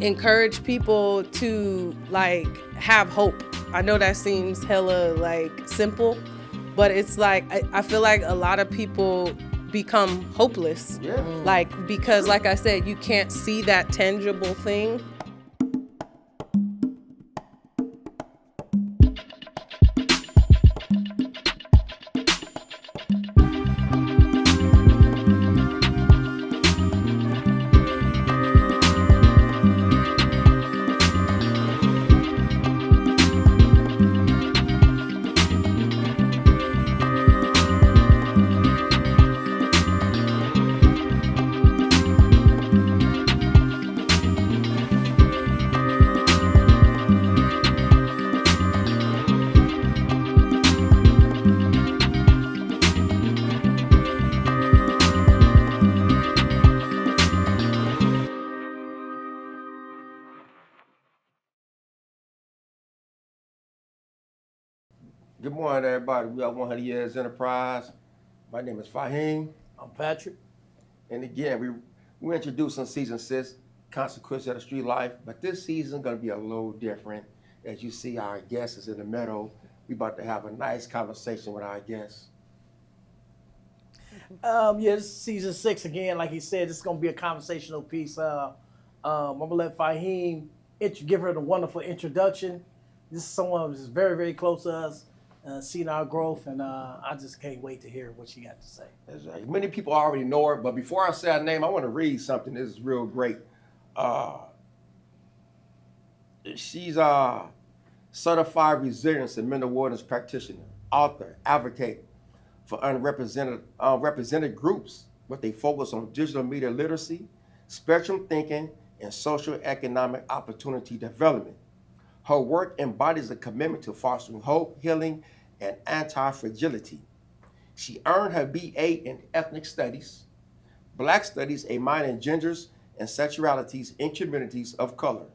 encourage people to like have hope. I know that seems hella like simple, but it's like I feel like a lot of people become hopeless. Yeah. Like because like I said, you can't see that tangible thing. Good morning, everybody. We are 100 Years Enterprise. My name is Fahim. I'm Patrick. And again, we're introducing season 6, Consequences of the Street Life. But this season is going to be a little different. As you see, our guest is in the middle. We're about to have a nice conversation with our guests. Yeah, this is season 6 again. Like he said, it's going to be a conversational piece. I'm going to let Fahim give her the wonderful introduction. This is someone who's very, very close to us, seeing our growth, and I just can't wait to hear what she got to say. That's right. Many people already know her, but before I say her name, I want to read something. This is real great. She's a certified resilience and mental wellness practitioner, author, advocate for represented groups with a focus on digital media literacy, spectrum thinking, and social economic opportunity development. Her work embodies a commitment to fostering hope, healing, and anti-fragility. She earned her BA in Ethnic Studies, Black Studies, a minor in Genders and Sexualities in Communities of Color,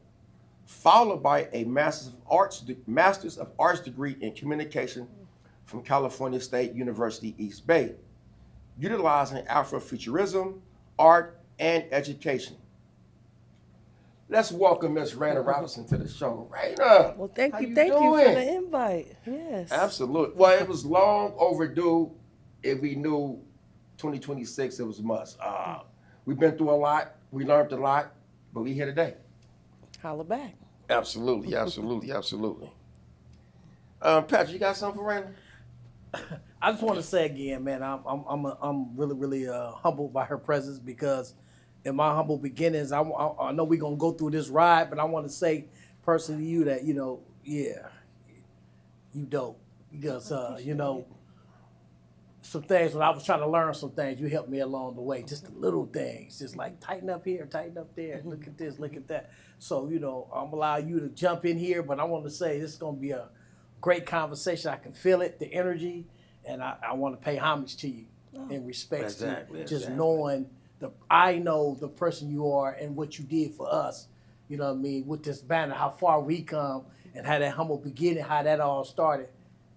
followed by a Master's of Arts degree in Communication from California State University, East Bay, utilizing Afrofuturism, art, and education. Let's welcome Miss Reina Robinson to the show. Reina, Well, thank how you for doing? the invite. Yes. Absolutely. Well, it was long overdue. If we knew 2026, it was a must. We've been through a lot. We learned a lot, but we here today. Holla back. Absolutely. Patrick, you got something for Reina? I just want to say again, man, I'm really, really humbled by her presence because in my humble beginnings, I know we're going to go through this ride, but I want to say personally to you that, yeah, you dope. Because, some things, when I was trying to learn some things, you helped me along the way. Just the little things, just like tighten up here, tighten up there, look at this, look at that. So, I'm going to allow you to jump in here, but I want to say this is going to be a great conversation. I can feel it, the energy, and I want to pay homage to you in respect to just knowing I know the person you are and what you did for us, you know what I mean, with this banner, how far we come and how that humble beginning, how that all started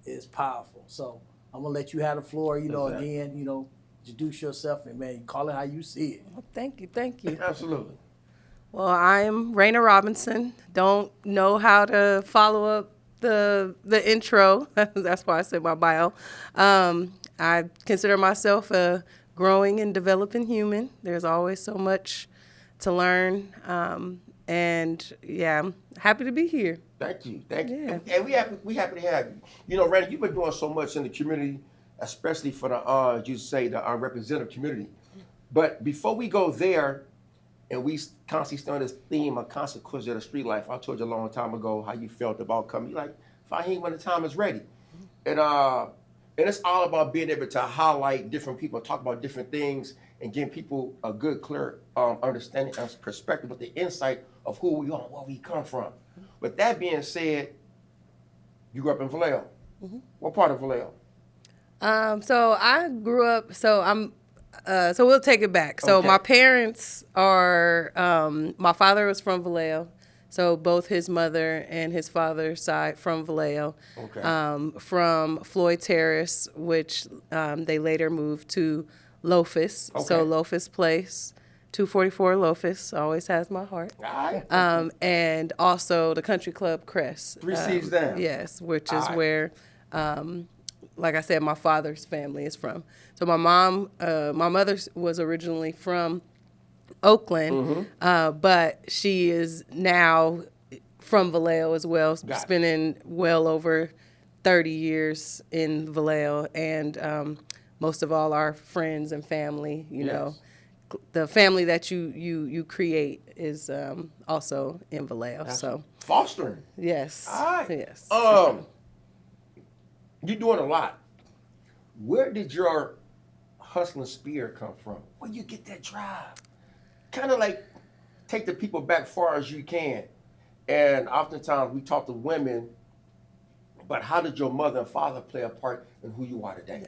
is powerful. So I'm going to let you have the floor, again, introduce yourself and, man, call it how you see it. Well, thank you. Absolutely. Well, I'm Reina Robinson. Don't know how to follow up the intro. That's why I said my bio. I consider myself a growing and developing human. There's always so much to learn. And yeah, I'm happy to be here. Thank you. Yeah. And we happy to have you. Reina, you've been doing so much in the community, especially for the the unrepresented community. But before we go there, and we constantly stay on this theme of consequences of the street life, I told you a long time ago how you felt about coming. You're like, Fahim, when the time is ready. And it's all about being able to highlight different people, talk about different things, and giving people a good, clear understanding and perspective with the insight of who we are and where we come from. With that being said, you grew up in Vallejo. Mm-hmm. What part of Vallejo? So I grew up. So we'll take it back. So my parents are. My father was from Vallejo. So both his mother and his father's side from Vallejo, from Floyd Terrace, which they later moved to Lofus. Okay. So Lofus Place, 244 Lofus always has my heart. All right. And also the Country Club Crest. Three C's down. Yes, which All is right. where, like I said, my father's family is from. So my mother was originally from Oakland, but she is now from Vallejo as well, Got it. spending well over 30 years in Vallejo, and most of all our friends and family, you know, the family that you create is also in Vallejo. So Fostering. yes, All right. yes. You're doing a lot. Where did your hustling spirit come from? Where you get that drive? Kind of like take the people back far as you can. And oftentimes we talk to women, but how did your mother and father play a part in who you are today?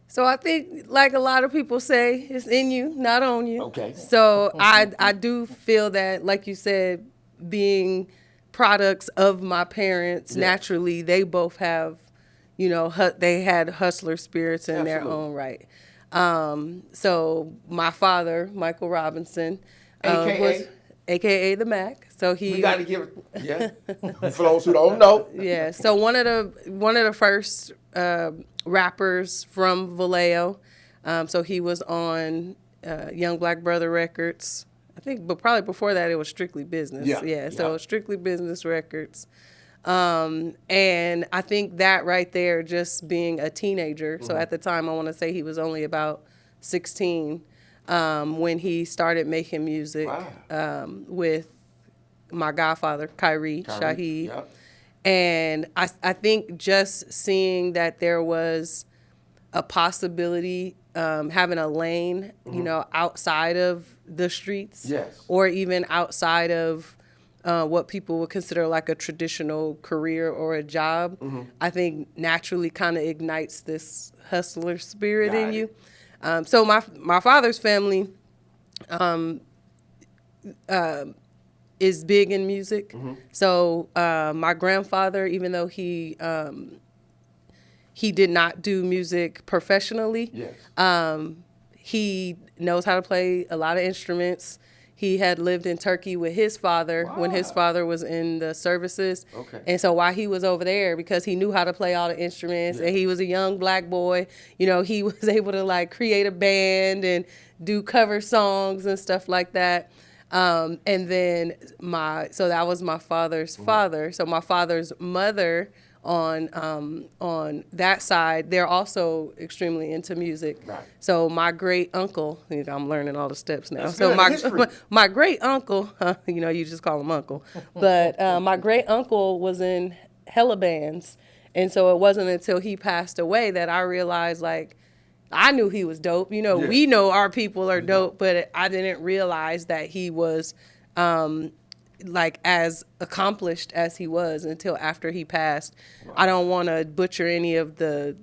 So I think, like a lot of people say, it's in you, not on you. Okay. So I do feel that, like you said, being products of my parents, Yeah. naturally, they both have, you know, they had hustler spirits in their Absolutely. own right. So my father, Michael Robinson, AKA? was AKA the Mac. So he We got to give it, for those who don't know. yeah. So one of the first rappers from Vallejo. So he was on Young Black Brother Records, I think, but probably before that it was Strictly Business. Yeah. So Yeah. Strictly Business Records. And I think that right there, just being a teenager. So at the time, I want to say he was only about 16 when he started making music with my godfather, Kyrie Shaheed. Yep. And I think just seeing that there was a possibility, having a lane, you know, outside of the streets, Yes. or even outside of what people would consider like a traditional career or a job, I think naturally kind of ignites this hustler spirit Got in it. you. So my father's family is big in music. So my grandfather, even though he did not do music professionally, Yes. he knows how to play a lot of instruments. He had lived in Turkey with his father when his Wow. father was in the services. Okay. And so while he was over there, because he knew how to play all the instruments, and he was a young black boy, you know, he was able to like create a band and do cover songs and stuff like that. And then so that was my father's father. So my father's mother on that side, they're also extremely into music. Right. So my great uncle, I'm learning all the steps now. That's So good, history. my great uncle, you know, you just call him uncle, but my great uncle was in hella bands, and so it wasn't until he passed away that I realized, like, I knew he was dope. You know, Yeah. we know our people are dope, but I didn't realize that he was like as accomplished as he was until after he passed. I don't want to butcher any of the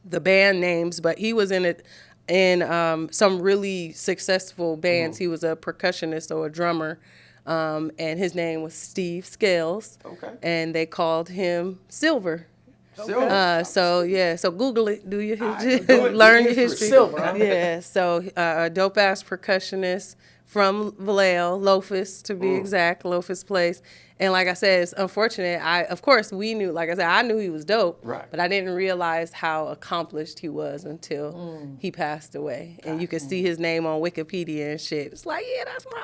band names, but he was in some really successful bands. He was a percussionist or a drummer, and his name was Steve Scales. Okay. And they called him Silver. Silver. So Google it, do your do it, learn do your history. Silver, huh? Yeah, so a dope ass percussionist from Vallejo, Lofus to be exact, Lofus Place. And like I said, it's unfortunate. Of course we knew, like I said, I knew he was dope, Right. but I didn't realize how accomplished he was until he passed away. And you can see his name on Wikipedia and shit. It's like, yeah, that's my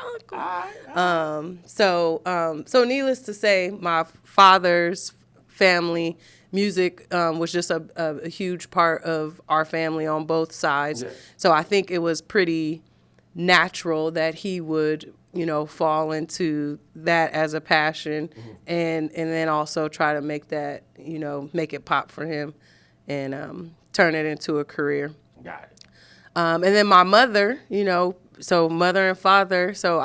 uncle. So needless to say, my father's family, music was just a huge part of our family on both sides. Yes. So I think it was pretty natural that he would, you know, fall into that as a passion, and then also try to make that, you know, make it pop for him and turn it into a career. Got it. And then my mother, you know, so mother and father. So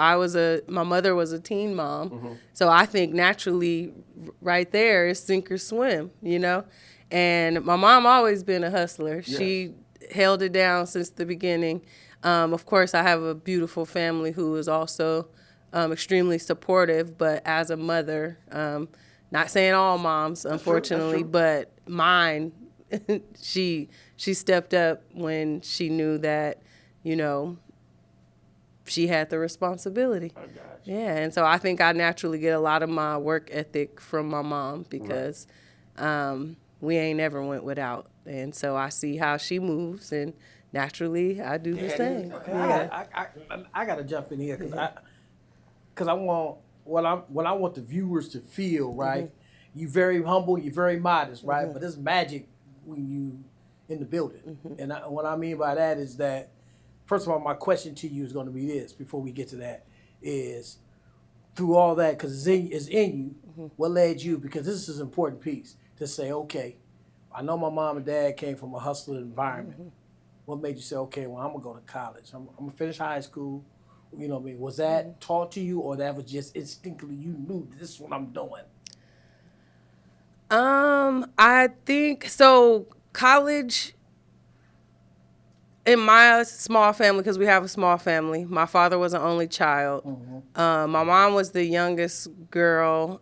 my mother was a teen mom. So I think naturally right there is sink or swim, you know. And my mom always been a hustler. Yes. She held it down since the beginning. Of course, I have a beautiful family who is also extremely supportive, but as a mother, not saying all moms, unfortunately, true. but mine, she stepped up when she knew that you know, she had the responsibility. I got you. Yeah, and so I think I naturally get a lot of my work ethic from my mom because we ain't never went without. And so I see how she moves, and naturally I do the same. Okay, Yeah. I got to jump in here because I want what I want the viewers to feel, right? You very humble, you're very modest, right? But it's magic when you in the building. And what I mean by that is that, first of all, my question to you is going to be this before we get to that is, through all that, because it's in you, what led you, because this is an important piece, to say, okay, I know my mom and dad came from a hustler environment. What made you say, okay, well, I'm going to go to college. I'm going to finish high school. You know what I mean? Was that taught to you, or that was just instinctively you knew this is what I'm doing? I think so. College in my small family, because we have a small family. My father was an only child. My mom was the youngest girl.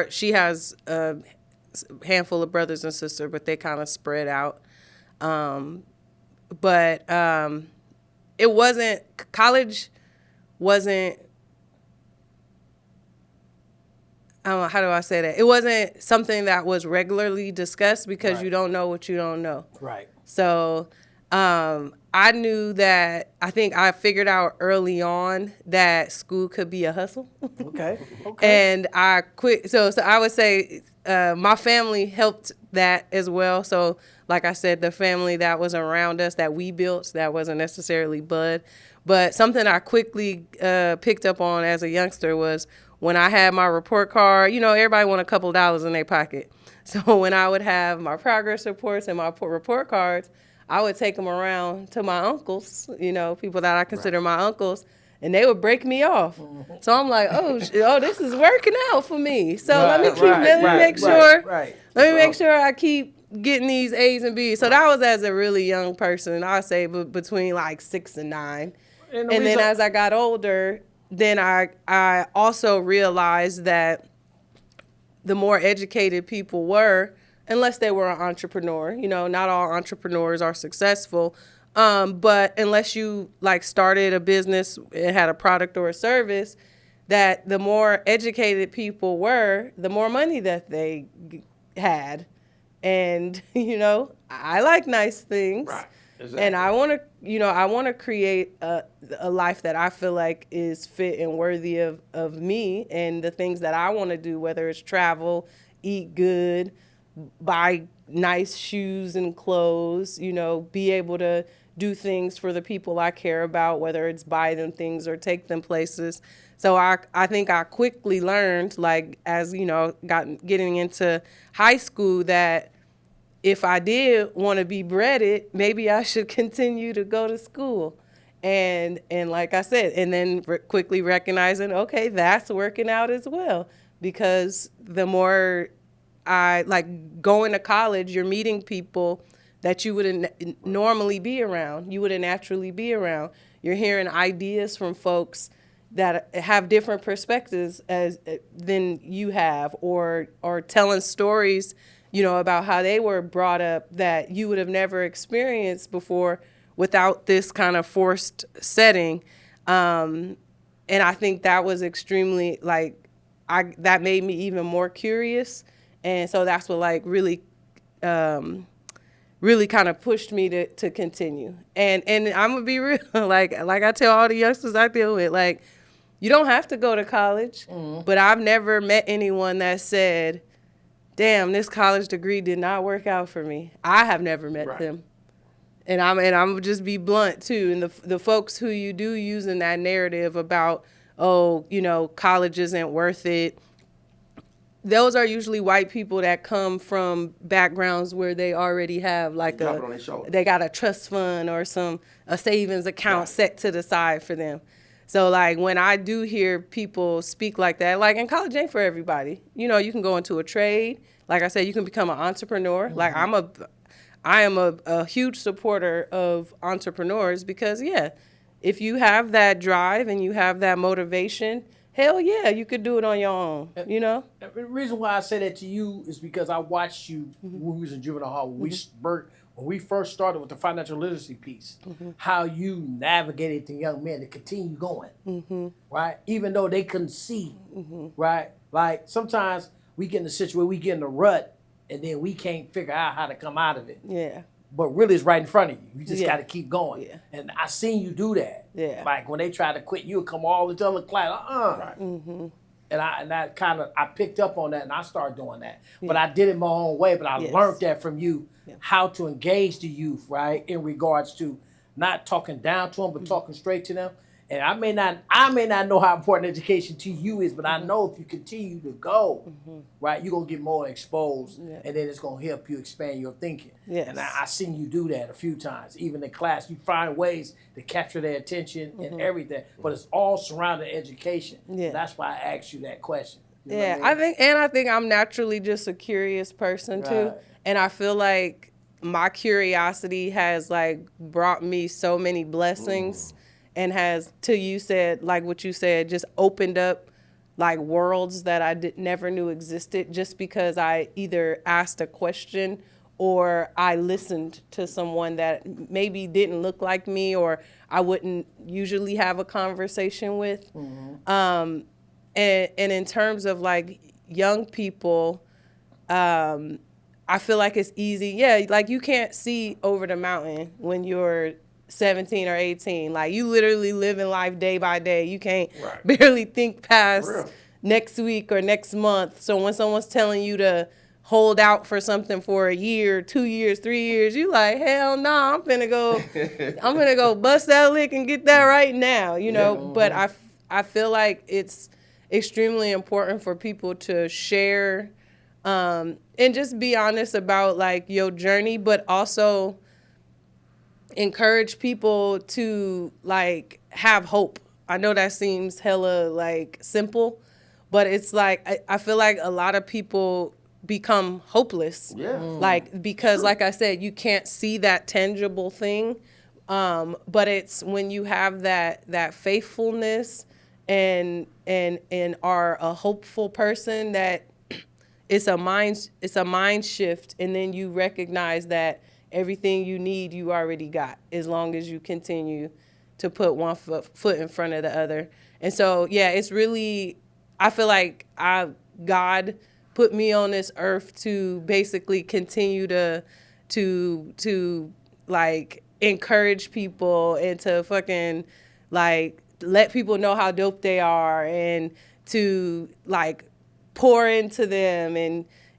She has a handful of brothers and sisters, but they kind of spread out. But it wasn't college. Wasn't how do I say that? It wasn't something that was regularly discussed because you don't know what you don't know. Right. So I knew that I think I figured out early on that school could be a hustle. Okay. Okay. And I quit. So I would say my family helped that as well. So like I said, the family that was around us that we built, that wasn't necessarily Bud. But something I quickly picked up on as a youngster was when I had my report card, you know, everybody want a couple dollars in their pocket. So when I would have my progress reports and my report cards, I would take them around to my uncles, you know, people that I consider my uncles, and they would break me off. So I'm like, oh, this is working out for me. So let me make sure I keep getting these A's and B's. So that was as a really young person. I say between like 6 and 9. And then as I got older, then I also realized that the more educated people were, unless they were an entrepreneur, you know, not all entrepreneurs are successful. But unless you like started a business and had a product or a service, that the more educated people were, the more money that they had. And, you know, I like nice things. Right. Exactly. And I want to create a life that I feel like is fit and worthy of me and the things that I want to do, whether it's travel, eat good, buy nice shoes and clothes, you know, be able to do things for the people I care about, whether it's buy them things or take them places. So I think I quickly learned, like, as, you know, getting into high school, that if I did want to be breaded, maybe I should continue to go to school. And like I said, and then quickly recognizing, okay, that's working out as well. Because the more I like going to college, you're meeting people that you wouldn't normally be around. You wouldn't naturally be around. You're hearing ideas from folks that have different perspectives than you have, or telling stories, you know, about how they were brought up that you would have never experienced before without this kind of forced setting. And I think that was extremely, like, that made me even more curious. And so that's what, like, really kind of pushed me to continue. And I'm going to be real, like I tell all the youngsters I deal with, like, you don't have to go to college, but I've never met anyone that said, damn, this college degree did not work out for me. I have never met them. And I'm just be blunt too. And the folks who you do using that narrative about, oh, you know, college isn't worth it, those are usually white people that come from backgrounds where they already have like they got a trust fund or a savings account set to the side for them. So, like, when I do hear people speak like that, like, and college ain't for everybody. You know, you can go into a trade. Like I said, you can become an entrepreneur. Mm-hmm. Like, I am a huge supporter of entrepreneurs because, yeah, if you have that drive and you have that motivation, hell yeah, you could do it on your own, you know? The reason why I say that to you is because I watched you when we was in juvenile hall. when we first started with the financial literacy piece, how you navigated the young men to continue going, right? Even though they couldn't see, right? Like sometimes we get in a situation where we get in a rut and then we can't figure out how to come out of it. Yeah. But really, it's right in front of you. You just Yeah. got to keep going. Yeah. And I seen you do that. Yeah. Like when they try to quit, you'll come all the other class. Right. And I kind of I picked up on that and I started doing that. But I did it my own way. But I Yes. learned that from you, how to engage the youth, right, in regards to not talking down to them, but talking straight to them. And I may not know how important education to you is, but I know if you continue to go, right, you're gonna get more exposed, and then it's gonna help you expand your thinking. Yes. And I seen you do that a few times, even in class. You find ways to capture their attention and everything, but it's all surrounding education. Yeah. That's why I asked you that question. You know Yeah, what I mean? I think I'm naturally just a curious person too, Right. and I feel like my curiosity has like brought me so many blessings, and has, to you said, like what you said, just opened up like worlds that I never knew existed, just because I either asked a question or I listened to someone that maybe didn't look like me or I wouldn't usually have a conversation with. And in terms of like young people, I feel like it's easy. Yeah, like you can't see over the mountain when you're 17 or 18. Like you literally live in life day by day. You can't Right. barely think past Real. next week or next month. So when someone's telling you to hold out for something for a year, 2 years, 3 years, you like, hell no, I'm gonna go bust that lick and get that right now, you know. But I feel like it's extremely important for people to share and just be honest about like your journey, but also encourage people to like have hope. I know that seems hella like simple, but it's like I feel like a lot of people become hopeless. Yeah. Like because like I said, you can't see that tangible thing. But it's when you have that faithfulness and are a hopeful person that it's a mind shift, and then you recognize that everything you need you already got, as long as you continue to put one foot in front of the other. And so yeah, it's really, I feel like God put me on this earth to basically continue to like encourage people and to fucking like let people know how dope they are, and to like pour into them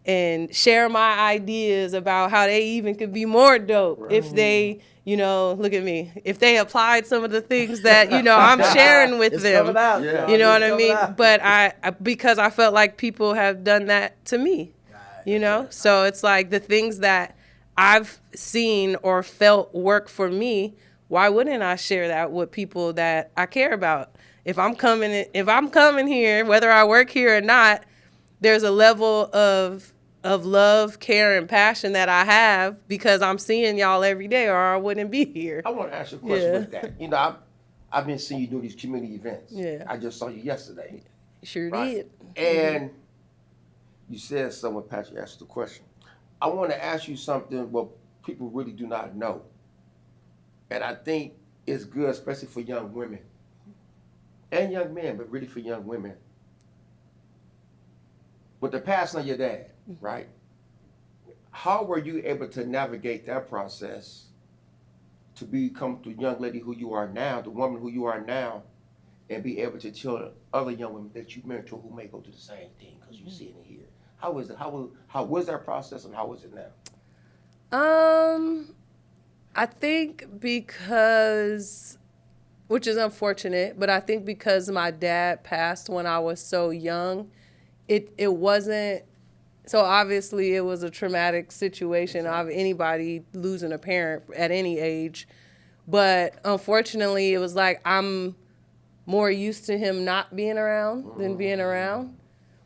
and share my ideas about how they even could be more dope if they, you know, look at me, if they applied some of the things that, you know, I'm sharing with It's them. coming out, Yeah. y'all. You know what It's I coming mean? out. But I because I felt like people have done that to me, you know? So it's like the things that I've seen or felt work for me, why wouldn't I share that with people that I care about? If I'm coming here, whether I work here or not, there's a level of love, care, and passion that I have because I'm seeing y'all every day, or I wouldn't be here. I want to ask you a question Yeah. with that. You know, I've been seeing you do these community events. Yeah. I just saw you yesterday. Sure Right. did. And you said someone, Patrick, asked the question. I want to ask you something what people really do not know. And I think it's good, especially for young women and young men, but really for young women. With the passing of your dad, right? How were you able to navigate that process to become the young lady who you are now, the woman who you are now, and be able to tell other young women that you mentor who may go through the same thing because you see it in here? How was it? How was that process, and how is it now? I think because, which is unfortunate, but I think because my dad passed when I was so young, it wasn't, so obviously it was a traumatic situation of anybody losing a parent at any age. But unfortunately, it was like I'm more used to him not being around than being around.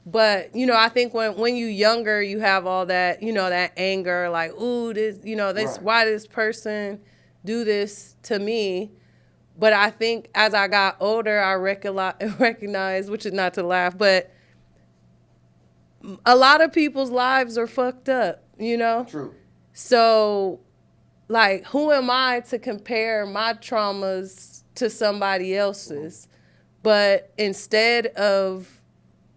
But, you know, I think when you younger, you have all that, you know, that anger, like, ooh, this, you know, this, Right. why this person do this to me? But I think as I got older, I recognized, which is not to laugh, but a lot of people's lives are fucked up, you know? True. So like, who am I to compare my traumas to somebody else's? But instead of,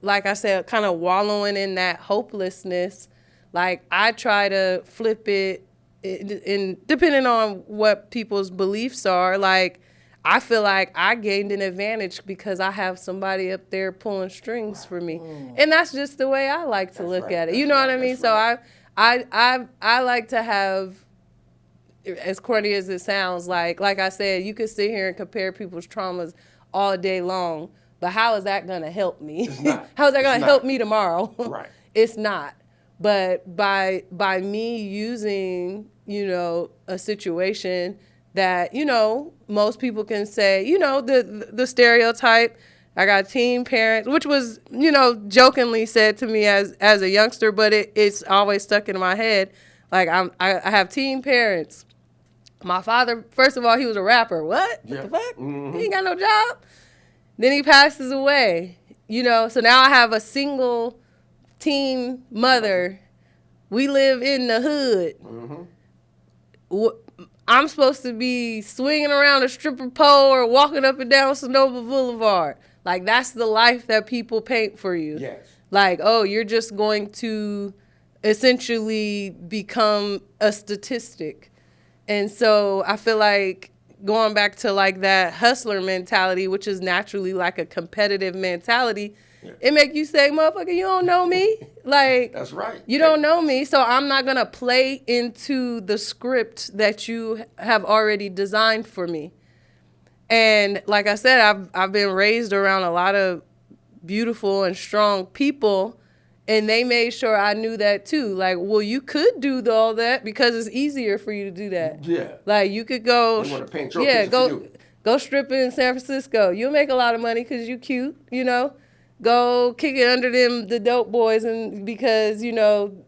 like I said, kind of wallowing in that hopelessness, like, I try to flip it in depending on what people's beliefs are. Like, I feel like I gained an advantage because I have somebody up there pulling strings for me. And that's just the way I like to look at it. You know what I mean? So I like to have, as corny as it sounds, like I said, you could sit here and compare people's traumas all day long, but how is that going to help me? It's not. How is that going It's to not. help me tomorrow? Right. It's not. But by me using, a situation that, most people can say, the stereotype, I got teen parents, which was, jokingly said to me as a youngster, but it's always stuck in my head. Like, I have teen parents. My father, first of all, he was a rapper. What? Yeah. What the fuck? Mm-hmm. He ain't got no job. Then he passes away, So now I have a single teen mother. We live in the hood. Mm-hmm. I'm supposed to be swinging around a stripper pole or walking up and down Sonoma Boulevard. Like, that's the life that people paint for you. Yes. Like, oh, you're just going to essentially become a statistic. And so I feel like going back to like that hustler mentality, which is naturally like a competitive mentality, it make you say, motherfucker, you don't know me. Like, That's right. You don't know me, so I'm not going to play into the script that you have already designed for me. And like I said, I've been raised around a lot of beautiful and strong people, and they made sure I knew that too. Like, well, you could do all that because it's easier for you to do that. Yeah. Like, you could go, They want to paint your picture for you. go stripping in San Francisco. You'll make a lot of money because you cute, Go kick it under the dope boys, and because,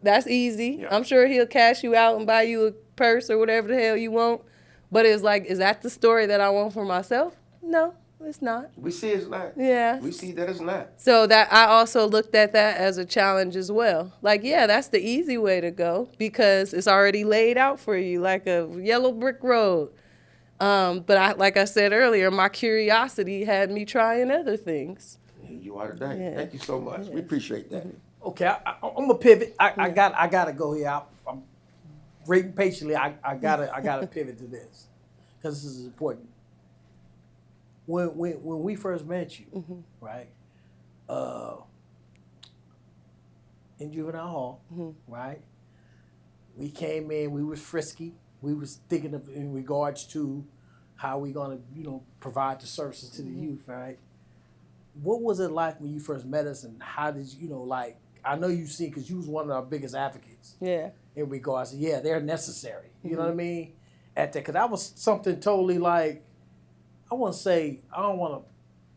that's easy. Yeah. I'm sure he'll cash you out and buy you a purse or whatever the hell you want. But it's like, is that the story that I want for myself? No, it's not. We see it's not. Yeah. We see that it's not. So that I also looked at that as a challenge as well. Like, yeah, that's the easy way to go because it's already laid out for you like a yellow brick road. But like I said earlier, my curiosity had me trying other things. Here you are today. Yeah. Thank you so much. We appreciate that. Okay, I'm gonna pivot. I gotta go here. I'm waiting patiently. I gotta pivot to this because this is important. When we first met you, right? In juvenile hall, right? We came in. We was frisky. We was thinking of in regards to how we gonna provide the services to the youth, right? What was it like when you first met us, and how did you like? I know you see because you was one of our biggest advocates. Yeah. In regards to they're necessary. You know what I mean? At that, because that was something totally like I don't want to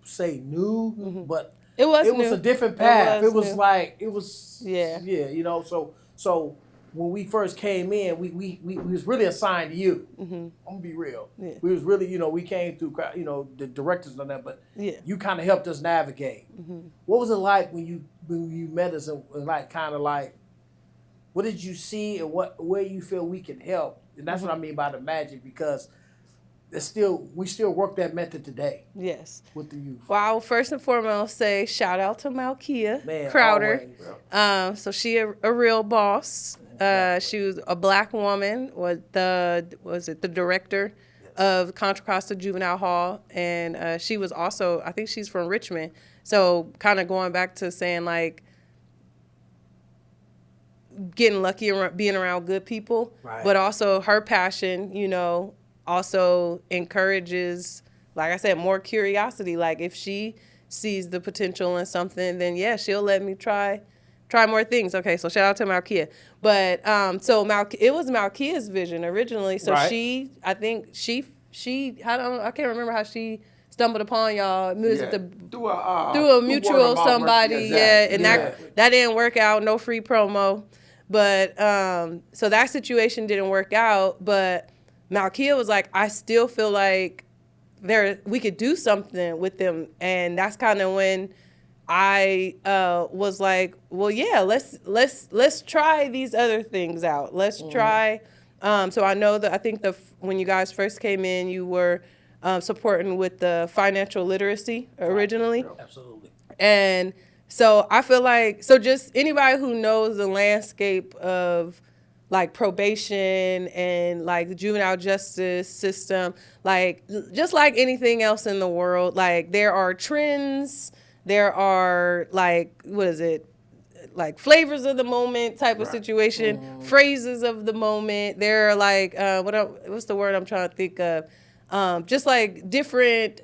say new, but It was a different path. It was new. yeah. So when we first came in, we was really assigned to you. I'm gonna be real. Yeah. We was really we came through the directors on that, but you kind of helped us navigate. What was it like when you met us and like kind of like what did you see and where you feel we can help? And that's what I mean by the magic because we still work that method today. Yes. With the youth. Well, I will first and foremost say shout out to Malkia Crowder. So she a real boss. She was a black woman. Was the director of Contra Costa Juvenile Hall, and she was also, I think she's from Richmond. So kind of going back to saying like getting lucky and being around good people, right. But also her passion, also encourages, like I said, more curiosity. Like if she sees the potential in something, then she'll let me try more things. Okay, so shout out to Malkia. But it was Malkia's vision originally. So right. I can't remember how she stumbled upon y'all. Through a mutual somebody, and that didn't work out. No free promo. But so that situation didn't work out, but Malkia was like, I still feel like we could do something with them. And that's kind of when I was like, well, yeah, let's try these other things out. Let's try So I know that I think when you guys first came in, you were supporting with the financial literacy originally. Absolutely. And so I feel like, so just anybody who knows the landscape of like probation and like the juvenile justice system, like just like anything else in the world, like there are trends, there are like, what is it? Like flavors of the moment type of situation, phrases of the moment. There are like what's the word I'm trying to think of? Just like different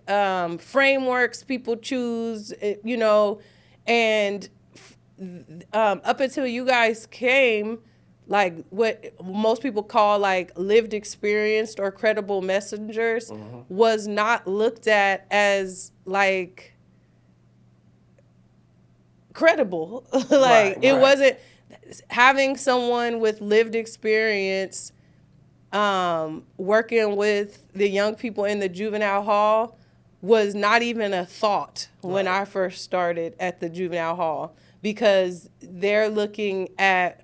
frameworks people choose, and up until you guys came, like what most people call like lived experienced or credible messengers was not looked at as like credible. Like it wasn't having someone with lived experience working with the young people in the juvenile hall was not even a thought when I first started at the juvenile hall, because they're looking at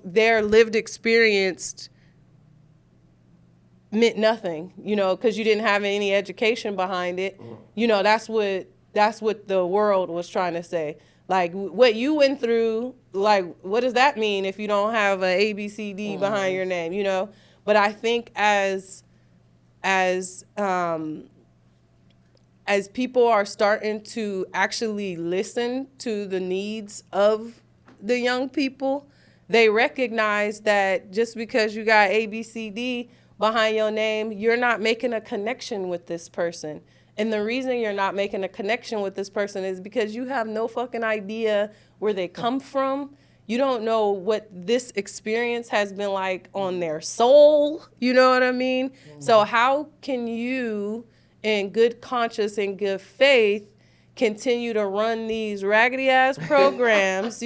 their lived experience meant nothing, because you didn't have any education behind it. That's what the world was trying to say. Like what you went through, like what does that mean if you don't have a ABCD behind your name, But I think as people are starting to actually listen to the needs of the young people, they recognize that just because you got ABCD behind your name, you're not making a connection with this person. And the reason you're not making a connection with this person is because you have no fucking idea where they come from. You don't know what this experience has been like on their soul. You know what I mean? So how can you, in good conscience and good faith, continue to run these raggedy ass programs,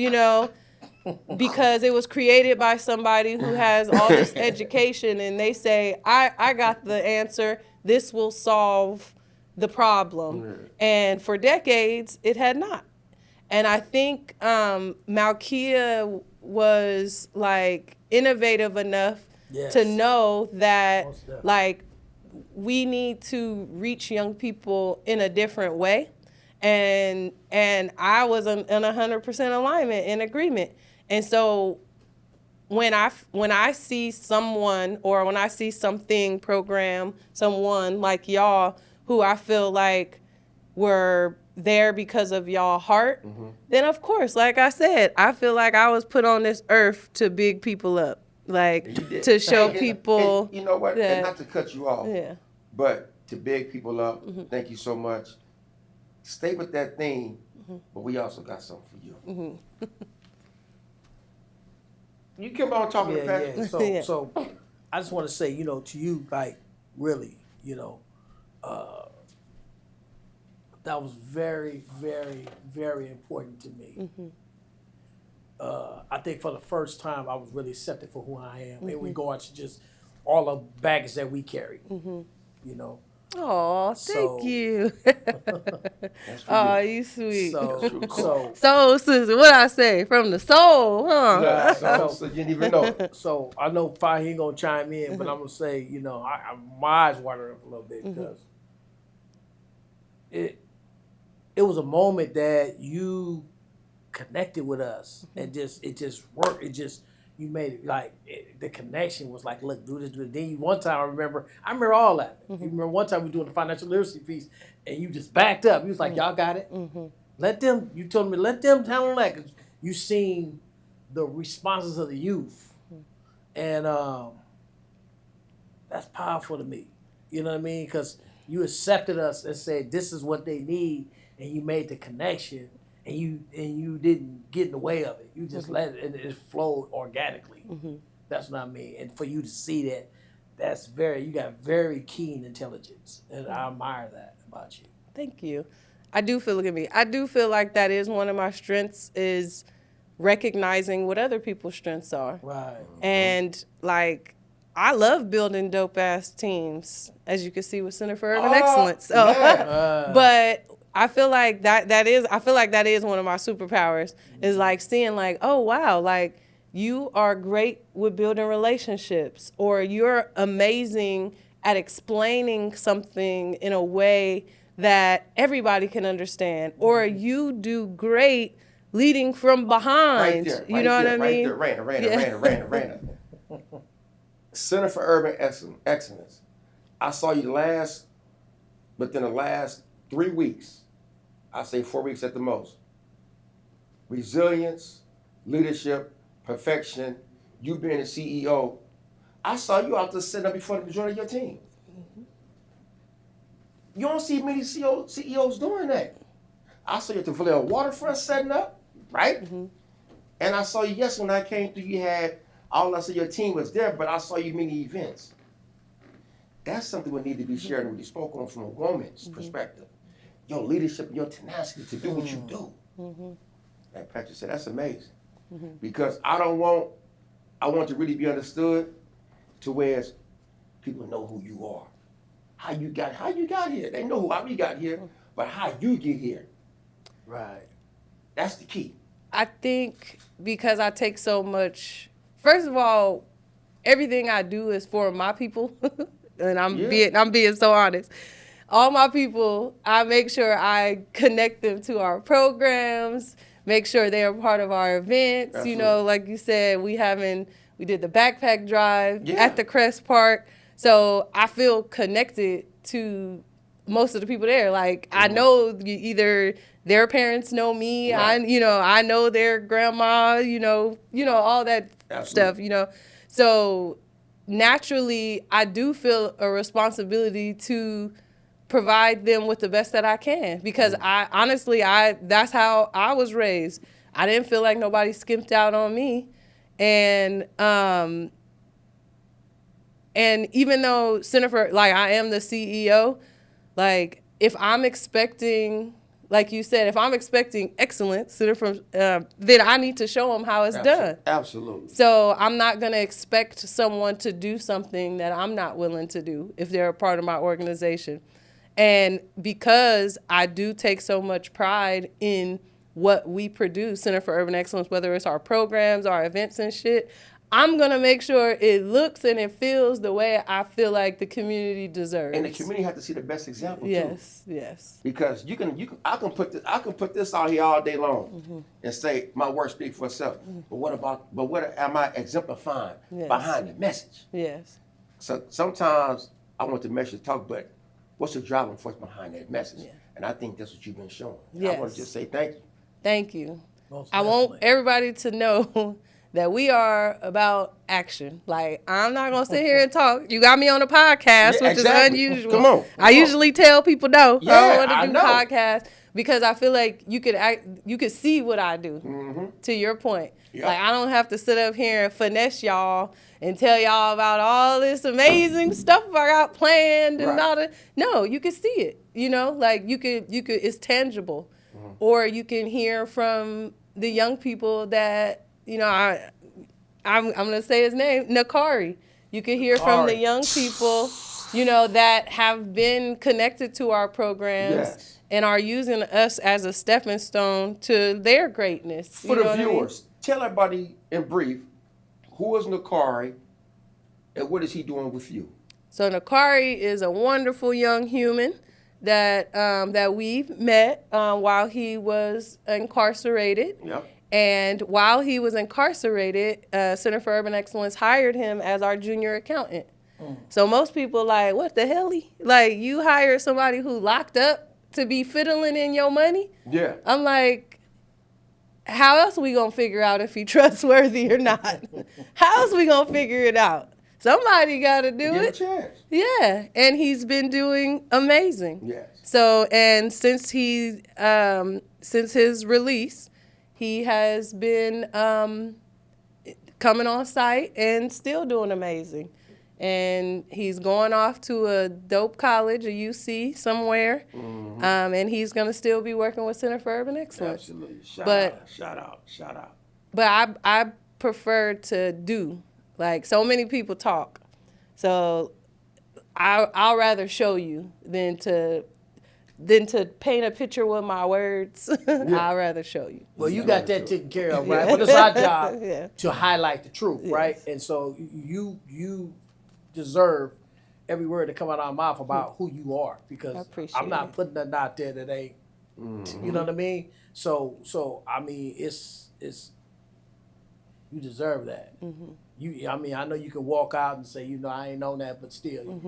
because it was created by somebody who has all this education and they say, I got the answer. This will solve the problem. And for decades, it had not. And I think Malkia was like innovative enough to know that like we need to reach young people in a different way. And I was in 100% alignment and agreement. And so when I see someone, or when I see something program, someone like y'all who I feel like were there because of y'all heart, then of course, like I said, I feel like I was put on this earth to big people up, like to show people. And you know what? that- And not to cut you off, but to big people up. Thank you so much. Stay with that theme, but we also got something for you. You keep on talking to Pat. So I just want to say, to you, like really, that was very, very, very important to me. I think for the first time, I was really accepted for who I am in regards to just all the baggage that we carry. Oh, thank you. Oh, you sweet. So, Susan, what I say? From the soul, huh? So you didn't even know it. So I know Fahim ain't gonna chime in, but I'm gonna say, my eyes water up a little bit because it was a moment that you connected with us, and it just worked. You made it like the connection was like, look, do this, do it. Then one time I remember all that. You remember one time we were doing the financial literacy piece, and you just backed up. You was like, y'all got it. Let them. You told me let them handle that, because you seen the responses of the youth, and that's powerful to me. You know what I mean? Because you accepted us and said this is what they need, and you made the connection. And you didn't get in the way of it. You just let it, and it flowed organically. That's what I mean. And for you to see that, you got very keen intelligence, and I admire that about you. Thank you. I do feel like that is one of my strengths, is recognizing what other people's strengths are. Right. And like, I love building dope ass teams, as you can see with Center for Urban Excellence. So, but I feel like that is one of my superpowers, is like seeing like, oh wow, like you are great with building relationships, or you're amazing at explaining something in a way that everybody can understand, or you do great leading from Right behind. there, You right know what there, I right mean? there. Raina, Yeah. Raina. Center for Urban Excellence. I saw you within the last 3 weeks. I say 4 weeks at the most. Resilience, leadership, perfection, you being the CEO. I saw you out there sitting up before the majority of your team. You don't see many CEOs doing that. I saw you at the Vallejo waterfront setting up, right? And I saw you yesterday when I came through, you had all I saw your team was there, but I saw you many events. That's something we need to be shared and really spoke on from a woman's perspective. Your leadership and your tenacity to do what you do. Like Patrick said, that's amazing. Because I want to really be understood to where people know who you are. How you got here. They know how we got here, but how you get here. Right. That's the key. I think because I take so much, first of all, everything I do is for my people. And I'm being so honest. All my people, I make sure I connect them to our programs, make sure they are part of our events. Absolutely. You know, like you said, we did the backpack drive Yeah. at the Crest Park. So I feel connected to most of the people there. Like I know either their parents know me, Right. I know their grandma, all that stuff, So naturally, I do feel a responsibility to provide them with the best that I can, because that's how I was raised. I didn't feel like nobody skimped out on me, and even though I am the CEO, like if I'm expecting, like you said, if I'm expecting excellence then I need to show them how it's done. Absolutely. So I'm not going to expect someone to do something that I'm not willing to do if they're a part of my organization. And because I do take so much pride in what we produce, Center for Urban Excellence, whether it's our programs, our events and shit, I'm going to make sure it looks and it feels the way I feel like the community deserves. And the community have to see the best example Yes, too. yes. Because I can put this out here all day long and say my work speaks for itself. But what am I exemplifying behind the message? Yes. So sometimes I want the message to talk, but what's the driving force behind that message? Yeah. And I think that's what you've been showing. Yes. I want to just say thank you. Thank you. Most I want definitely. everybody to know that we are about action. Like, I'm not going to sit here and talk. You got me on a podcast, which exactly. is unusual. Come on. I usually tell people no. Yeah, I don't want to do know. podcasts because I feel like you could see what I do, to your point. Yep. Like, I don't have to sit up here and finesse y'all and tell y'all about all this amazing stuff I got planned and all that. No, you can see it, like you could, it's tangible. Or you can hear from the young people that, I'm going to say his name, Nakari. You can hear from the young people, that have been connected to our programs and are using us as a stepping stone to their greatness. For the viewers, tell everybody in brief, who is Nakari and what is he doing with you? So Nakari is a wonderful young human that we met while he was incarcerated. Yep. And while he was incarcerated, Center for Urban Excellence hired him as our junior accountant. So most people like, what the hell? Like, you hired somebody who locked up to be fiddling in your money? Yeah. I'm like, how else are we going to figure out if he trustworthy or not? How else are we going to figure it out? Somebody got to do Give it. him a chance. Yeah, and he's been doing amazing. Yes. So, and since his release, he has been coming on site and still doing amazing. And he's going off to a dope college, a UC somewhere, and he's going to still be working with Center for Urban Excellence. Absolutely. Shout out. But I prefer to do. Like, so many people talk. So I'll rather show you than to than to paint a picture with my words. I'd rather show you. Well, you Yeah, got true. that taken care of, right? But it's our job Yeah. to highlight the truth, right? And so you deserve every word to come out of our mouth about who you are, because I appreciate I'm not it. putting nothing out there that ain't, you know what I mean? So I mean, it's you deserve that. I mean, I know you can walk out and say, you know, I ain't known that, but still,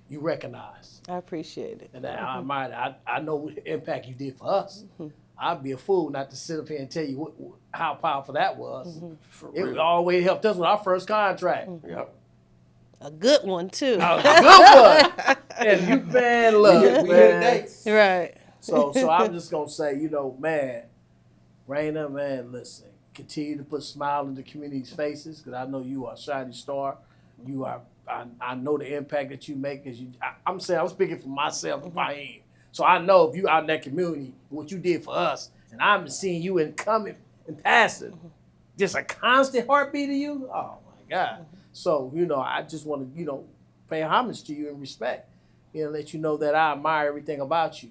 you recognize. I appreciate it. And I admire that. I know what impact you did for us. I'd be a fool not to sit up here and tell you how powerful that was. For It real. always helped us with our first contract. Yep. A good one too. A good one. And you, man, look, We here man. today. Right. So I'm just gonna say, you know, man, Reina, man, listen, continue to put a smile in the community's faces, because I know you are a shining star. You are. I know the impact that you make. Cause I'm saying, I'm speaking for myself if I am. So I know if you out in that community, what you did for us, and I'm seeing you in coming and passing, just a constant heartbeat of you. Oh my God. So, you know, I just want to, you know, pay homage to you and respect. You know, let you know that I admire everything about you.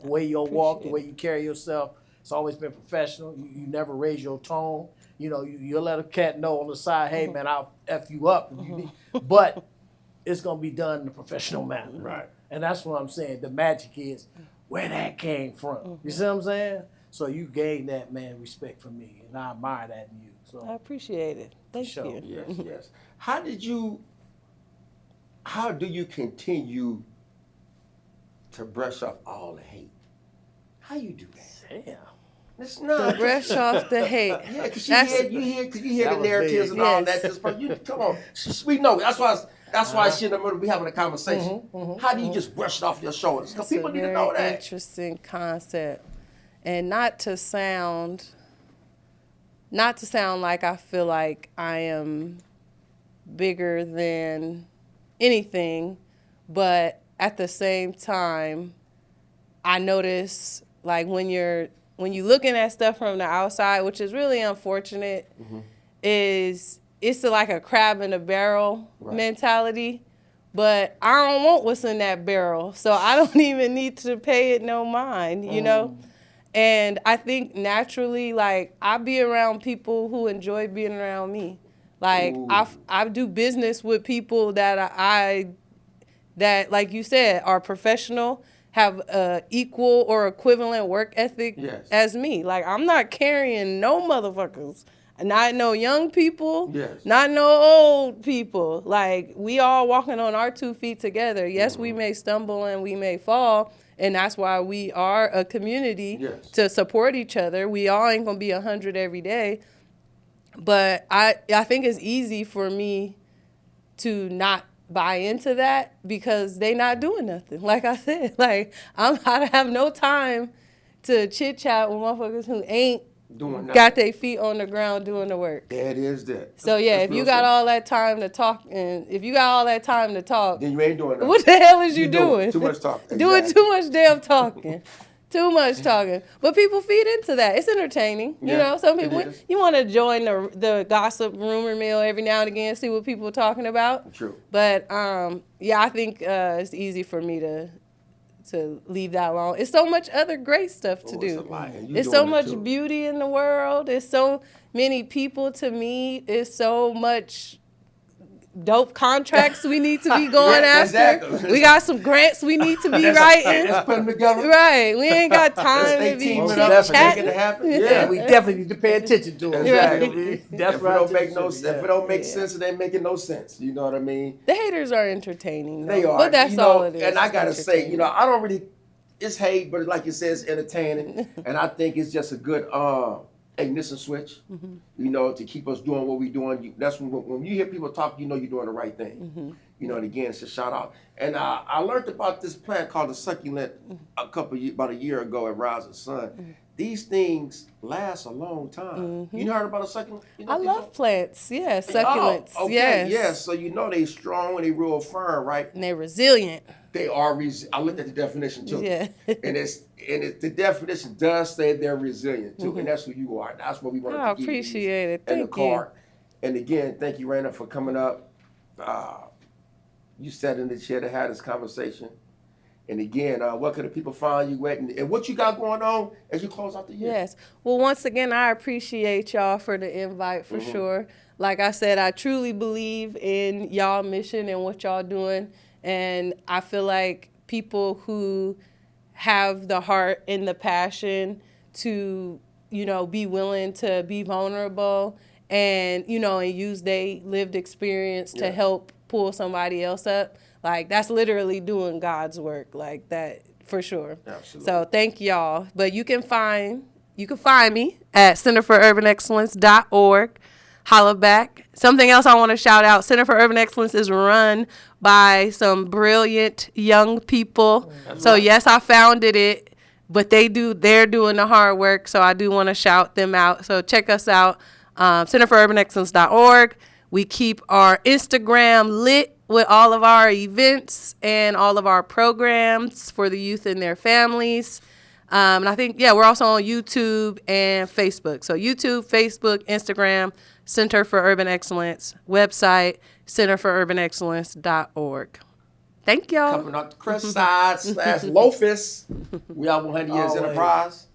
The way you walk, the way you carry yourself. It's always been professional. You never raise your tone. You know, you'll let a cat know on the side, hey, man, I'll F you up. If you need. But it's going to be done in a professional manner. Right. And that's what I'm saying. The magic is where that came from. You see what I'm saying? So you gained that, man, respect from me. And I admire that in you. I So appreciate it. Thank sure. you. Yes, yes. How do you continue to brush off all the hate? How you do that? Damn. It's To not. brush off the hate. Yeah, because That's- you hear the That was narratives big. and all Yes. that. Just, come on, we know. That's why shit in the middle we having a conversation. How do you just brush it off your shoulders? Because That's people a need to very know that. interesting concept, and not to sound like I feel like I am bigger than anything, but at the same time, I notice like when you looking at stuff from the outside, which is really unfortunate, is it's like a crab in a barrel Right. mentality. But I don't want what's in that barrel, so I don't even need to pay it no mind, you know? And I think naturally, like, I be around people who enjoy being around me. Like, Ooh. I do business with people that that, like you said, are professional, have equal or equivalent work ethic Yes. as me. Like, I'm not carrying no motherfuckers. Not no young people, Yes. not no old people. Like, we all walking on our 2 feet together. Yes, we may stumble and we may fall, and that's why we are a community Yes. to support each other. We all ain't gonna be 100 every day. But I think it's easy for me to not buy into that because they not doing nothing. Like I said, like I have no time to chit chat with motherfuckers who ain't Doing nothing. got their feet on the ground doing the work. That is that. So yeah, That's if you real got simple. all that time to talk, and if you got all that time to talk, Then you ain't doing nothing. what the hell is you doing doing? too much talking. Doing Exactly. too much damn talking. Too much talking. But people feed into that. It's entertaining. You Yeah, know, some it people, is. you want to join the gossip rumor mill every now and again, see what people are talking about. True. But yeah, I think it's easy for me to leave that alone. It's so much other great stuff to Oh, do. it's a lot, and you It's so doing it much too. beauty in the world. It's so many people to meet. It's so much dope contracts we need to be going Yeah, after. exactly. We got some grants we need to be Let's writing. put them together. Right. We ain't got Let's time stay to be teaming Most up and making definitely. it happen. Yeah, Yeah. we definitely need to pay attention to it. Exactly. That's If it right. don't make no sense, if it don't make Yeah. sense, it ain't making no sense. You know what I mean? The haters are entertaining. They though. are. But that's you know, all it is. And I It's gotta say, you know, entertaining. I don't really. It's hate, but like you said, it's entertaining, and I think it's just a good ignition switch. Mm-hmm. You know, to keep us doing what we're doing. That's when you hear people talk, you know you're doing the right thing. Mm-hmm. You know, and again, it's a shout out. And I learned about this plant called the succulent about a year ago at Rise of Sun. Mm-hmm. These things last a long time. You heard about a succulent? You know I these love plants. Yeah, succulents. Oh, okay, yes. yes. So you know they strong and they real firm, right? And they're resilient. They are. I looked at the definition too. Yeah. and the definition does say they're resilient too, and that's who you are. That's what we want I to give appreciate it. And the Thank you. card. And again, thank you, Reina, for coming up. You sat in the chair to have this conversation, And again, what can the people find you at, and what you got going on as you close out the year? Yes. Well, once again, I appreciate y'all for the invite for sure. Like I said, I truly believe in y'all mission and what y'all doing. And I feel like people who have the heart and the passion to, be willing to be vulnerable and, and use their lived experience to help pull somebody else up. Like, that's literally doing God's work, like that, for sure. Absolutely. So thank y'all. But you can find me at centerforurbanexcellence.org. Holla back. Something else I want to shout out. Center for Urban Excellence is run by some brilliant young people. So yes, I founded it, but they're doing the hard work. So I do want to shout them out. So check us out. centerforurbanexcellence.org. We keep our Instagram lit with all of our events and all of our programs for the youth and their families. And I think, we're also on YouTube and Facebook. So YouTube, Facebook, Instagram, Center for Urban Excellence, website, centerforurbanexcellence.org. Thank y'all. Coming out the crest side / Lofus. We are 100 Years Always. Enterprise.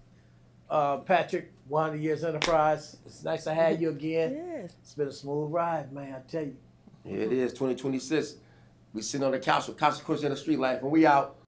Patrick, 100 Years Enterprise. It's nice to have you again. Yes. It's been a smooth ride, man, I tell you. Here it is, 2026. We sitting on the couch with consequences in the street life, and we out.